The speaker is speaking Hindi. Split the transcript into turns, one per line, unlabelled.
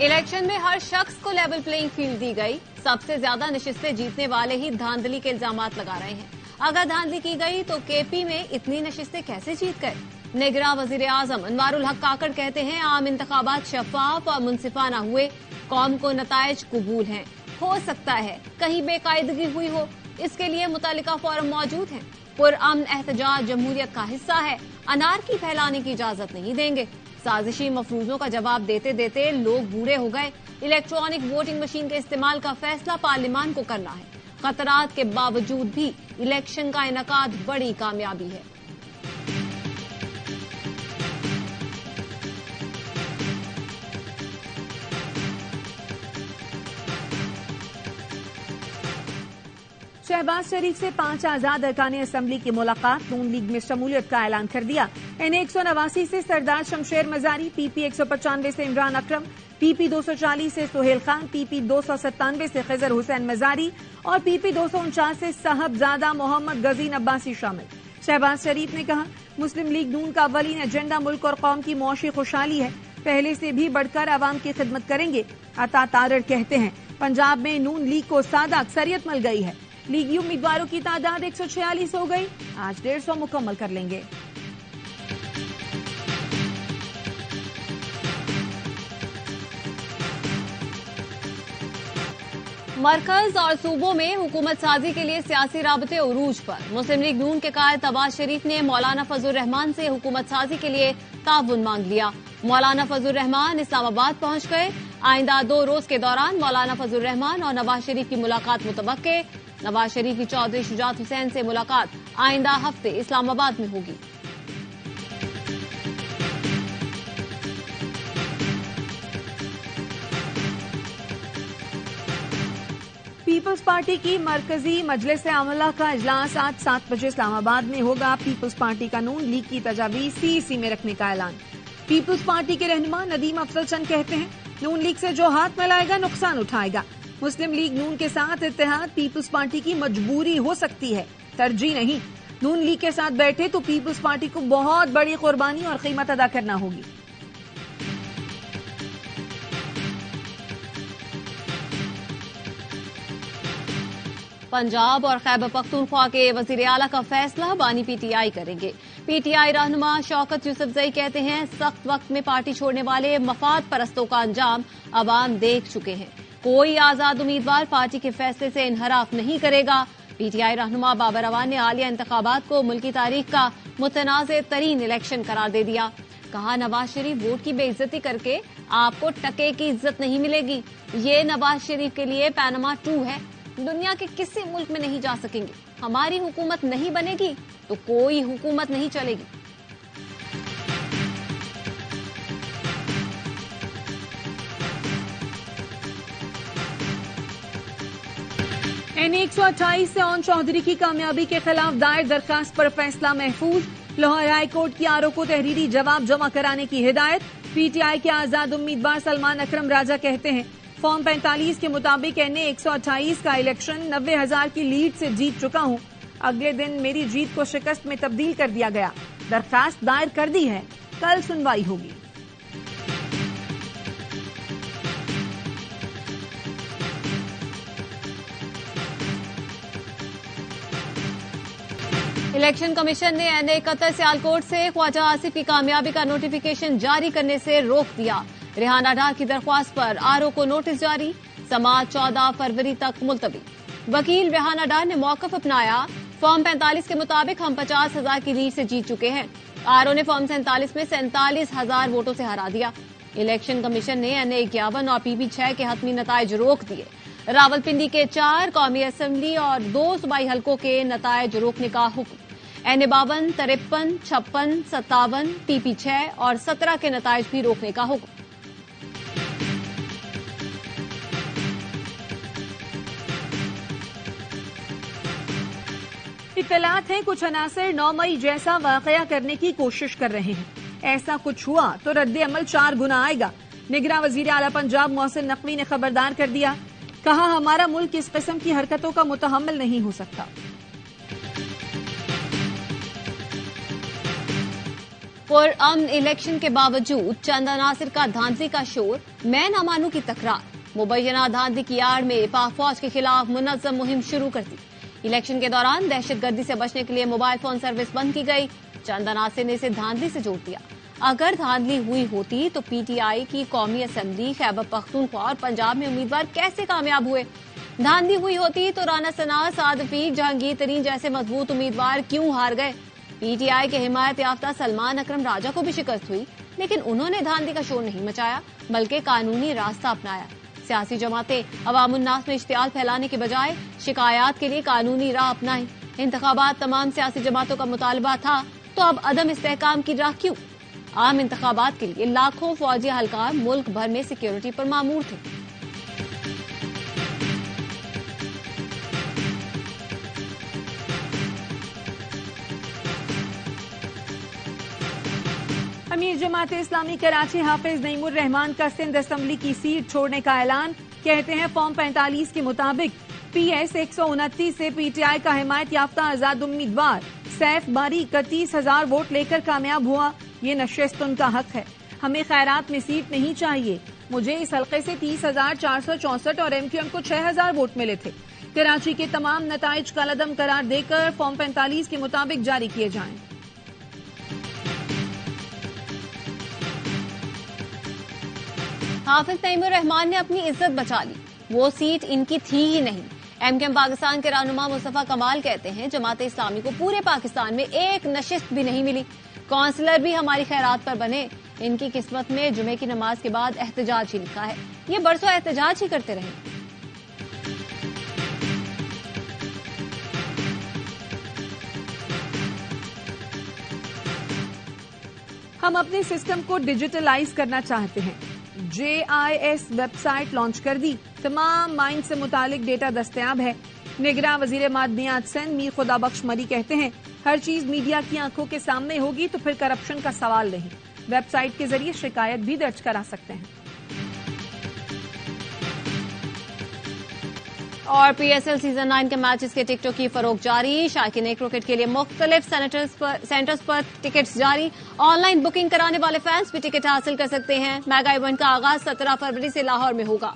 इलेक्शन में हर शख्स को लेवल प्लेइंग फील्ड दी गई। सबसे ज्यादा नशिस्तें जीतने वाले ही धांधली के इल्जामात लगा रहे हैं। अगर धांधली की गई तो केपी में इतनी नशिस्तें कैसे जीत गए? निगरां वजीर आजम अनवारुल हक काकड़ कहते हैं आम इंतखाबात शफाफ और मुनसिफाना हुए, कौम को नताइज कबूल हैं। हो सकता है कहीं बेकायदगी हुई हो, इसके लिए मुतल्लिका फोरम मौजूद है। पुरअमन एहतजाज जमहूरियत का हिस्सा है, अनारकी फैलाने की इजाजत नहीं देंगे। साजिशी मफरूजों का जवाब देते देते लोग बूढ़े हो गए। इलेक्ट्रॉनिक वोटिंग मशीन के इस्तेमाल का फैसला पार्लियामान को करना है। खतरात के बावजूद भी इलेक्शन का इनेकाद बड़ी कामयाबी है।
शहबाज शरीफ से 5 आजाद अरकान असम्बली की मुलाकात, नून लीग में शमूलियत का ऐलान कर दिया। एन 189 से सरदार शमशेर मजारी, पीपी 195 से इमरान अकरम, पीपी 240 से सुहेल खान, पीपी 297 से खिजर हुसैन मजारी और पीपी 249 से साहबजादा मोहम्मद गजीन अब्बासी शामिल। शहबाज शरीफ ने कहा मुस्लिम लीग नून का अव्वलीन एजेंडा मुल्क और कौम की मुआशी खुशहाली है, पहले से भी बढ़कर आवाम की खिदमत करेंगे। अता तारड़ कहते हैं पंजाब में नून लीग को सादा अक्सरियत मिल गई है। लीगी उम्मीदवारों की तादाद 146 हो गई, आज 150 मुकम्मल कर लेंगे।
मरकज और सूबों में हुकूमत साजी के लिए सियासी राबते उरूज पर। मुस्लिम लीग नून के कायद नवाज शरीफ ने मौलाना फजल रहमान से हुकूमत साजी के लिए ताउन मांग लिया। मौलाना फजल रहमान इस्लामाबाद पहुंच गए। आइंदा 2 रोज के दौरान मौलाना फजल रहमान और नवाज शरीफ की मुलाकात मुतवक्के। नवाज शरीफ की चौधरी शुजात हुसैन से मुलाकात आइंदा हफ्ते इस्लामाबाद में होगी।
पीपल्स पार्टी की मरकजी मजलिस आमला का इजलास आज 7 बजे इस्लामाबाद में होगा। पीपल्स पार्टी का नून लीग की तजावीज सीईसी में रखने का ऐलान। पीपल्स पार्टी के रहनुमा नदीम अफजल चंद कहते हैं नून लीग से जो हाथ मिलाएगा नुकसान उठाएगा। मुस्लिम लीग नून के साथ इत्तेहाद पीपल्स पार्टी की मजबूरी हो सकती है, तरजीह नहीं। नून लीग के साथ बैठे तो पीपल्स पार्टी को बहुत बड़ी कुर्बानी और कीमत अदा करना होगी।
पंजाब और खैबर पख्तूनख्वा के वजीर आला का फैसला बानी पीटीआई करेंगे। पीटीआई रहनुमा शौकत यूसुफजई कहते हैं सख्त वक्त में पार्टी छोड़ने वाले मफाद परस्तों का अंजाम अवाम देख चुके हैं। कोई आजाद उम्मीदवार पार्टी के फैसले से इनहराफ नहीं करेगा। पीटीआई रहनुमा बाबर अवान ने हालिया इंतखाबात को मुल्की तारीख का मुतनाज़ तरीन इलेक्शन करार दे दिया। कहा नवाज शरीफ वोट की बेइज्जती करके आपको टके की इज्जत नहीं मिलेगी। ये नवाज शरीफ के लिए पैनामा 2 है, दुनिया के किसी मुल्क में नहीं जा सकेंगे। हमारी हुकूमत नहीं बनेगी तो कोई हुकूमत नहीं चलेगी।
एन 128 से ओन चौधरी की कामयाबी के खिलाफ दायर दरखास्त पर फैसला महफूज। लाहौर हाई कोर्ट की आरओ को तहरीरी जवाब जमा कराने की हिदायत। पीटीआई के आजाद उम्मीदवार सलमान अकरम राजा कहते हैं फॉर्म 45 के मुताबिक एन 128 का इलेक्शन 90,000 की लीड से जीत चुका हूं। अगले दिन मेरी जीत को शिकस्त में तब्दील कर दिया गया। दरखास्त दायर कर दी है, कल सुनवाई होगी।
इलेक्शन कमीशन ने एनए 71 सियालकोट से ख्वाजा आसिफ की कामयाबी का नोटिफिकेशन जारी करने से रोक दिया। रेहाना डार की दरख्वास्त पर आरओ को नोटिस जारी, समाअत 14 फरवरी तक मुलतवी। वकील रेहाना डार ने मौकफ अपनाया। फॉर्म 45 के मुताबिक हम 50,000 की लीड से जीत चुके हैं। आरओ ने फॉर्म 47 में 47,000 वोटों से हरा दिया। इलेक्शन कमीशन ने एनए 51 और पीपी 6 के हतमी नताइज रोक दिए। रावलपिंडी के 4 कौमी असम्बली और 2 सूबाई हलकों के नताइज रोकने का हुक्म। एनए 52, 53, 56, 57, पीपी 6 और 17 के नताइज भी रोकने का हुक्म।
इत्तलात हैं कुछ अनासर 9 मई जैसा वाकया करने की कोशिश कर रहे हैं। ऐसा कुछ हुआ तो रद्द अमल 4 गुना आएगा। निगरां वजीर आला पंजाब मोहसिन नकवी ने खबरदार कर दिया। कहा हमारा मुल्क इस किस्म की हरकतों का मुतहम्मिल नहीं हो सकता।
पुरअमन इलेक्शन के बावजूद चंदा नासिर का धांधली का शोर, मैं ना मानू की तकरार। मुबैना धांधली की आड़ में पाक फौज के खिलाफ मुनज़्ज़म मुहिम शुरू कर दी। इलेक्शन के दौरान दहशतगर्दी से बचने के लिए मोबाइल फोन सर्विस बंद की गई। चंदा नासिर ने इसे धांधली से जोड़ दिया। अगर धांधली हुई होती तो पीटीआई की कौमी असेंबली खैबर पख्तूनख्वा और पंजाब में उम्मीदवार कैसे कामयाब हुए? धांधली हुई होती तो राना सना, साद रफीक, जहांगीर तरीन जैसे मजबूत उम्मीदवार क्यों हार गए? पीटीआई के हिमायत याफ्ता सलमान अकरम राजा को भी शिकस्त हुई, लेकिन उन्होंने धांधली का शोर नहीं मचाया, बल्कि कानूनी रास्ता अपनाया। सियासी जमातें अवामुन्नास में इश्तियाल फैलाने के बजाय शिकायत के लिए कानूनी राह अपनाएं। इंतखाबात तमाम सियासी जमातों का मुतालबा था, तो अब अदम इस्तेहकाम की राह क्यों? आम इंतखाबात के लिए लाखों फौजी हल्कार मुल्क भर में सिक्योरिटी पर मामूर थे।
अमीर जमात इस्लामी कराची हाफिज नईमुर रहमान का सिंध असेंबली की सीट छोड़ने का ऐलान। कहते हैं फॉर्म 45 के मुताबिक PS 129 से पीटीआई का हिमायत याफ्ता आजाद उम्मीदवार सैफ बारी 31,000 वोट लेकर कामयाब हुआ। ये नशिस्त उनका हक है। हमें खैरात में सीट नहीं चाहिए। मुझे इस हल्के से 30,464 और MQM को 6,000 वोट मिले थे। कराची के तमाम नताइज कलअदम करार देकर फॉर्म 45 के मुताबिक जारी किए जाएं।
हाफिज नईमुर रहमान ने अपनी इज्जत बचा ली। वो सीट इनकी थी ही नहीं। MQM पाकिस्तान के रहनुमा मुस्तफा कमाल कहते हैं जमात इस्लामी को पूरे पाकिस्तान में एक नशिस्त भी नहीं मिली। काउंसलर भी हमारी खैरात पर बने। इनकी किस्मत में जुमे की नमाज के बाद एहतजाज ही लिखा है। ये बरसों एहतजाज ही करते रहे।
हम अपने सिस्टम को डिजिटलाइज करना चाहते हैं। JIS वेबसाइट लॉन्च कर दी। तमाम माइन से मुतालिक डेटा दस्तयाब है। निगरान वजीर मादनियात सिंध मीर खुदाबख्श मरी कहते हैं हर चीज मीडिया की आंखों के सामने होगी तो फिर करप्शन का सवाल नहीं। वेबसाइट के जरिए शिकायत भी दर्ज करा सकते हैं।
और PSL सीजन 9 के मैचेस के टिकटों की फरोख्त जारी। शायकीन क्रिकेट के लिए मुख्तलिफ सेंटर्स पर टिकट्स जारी। ऑनलाइन बुकिंग कराने वाले फैंस भी टिकट हासिल कर सकते हैं। मेगा इवेंट का आगाज 17 फरवरी से लाहौर में होगा।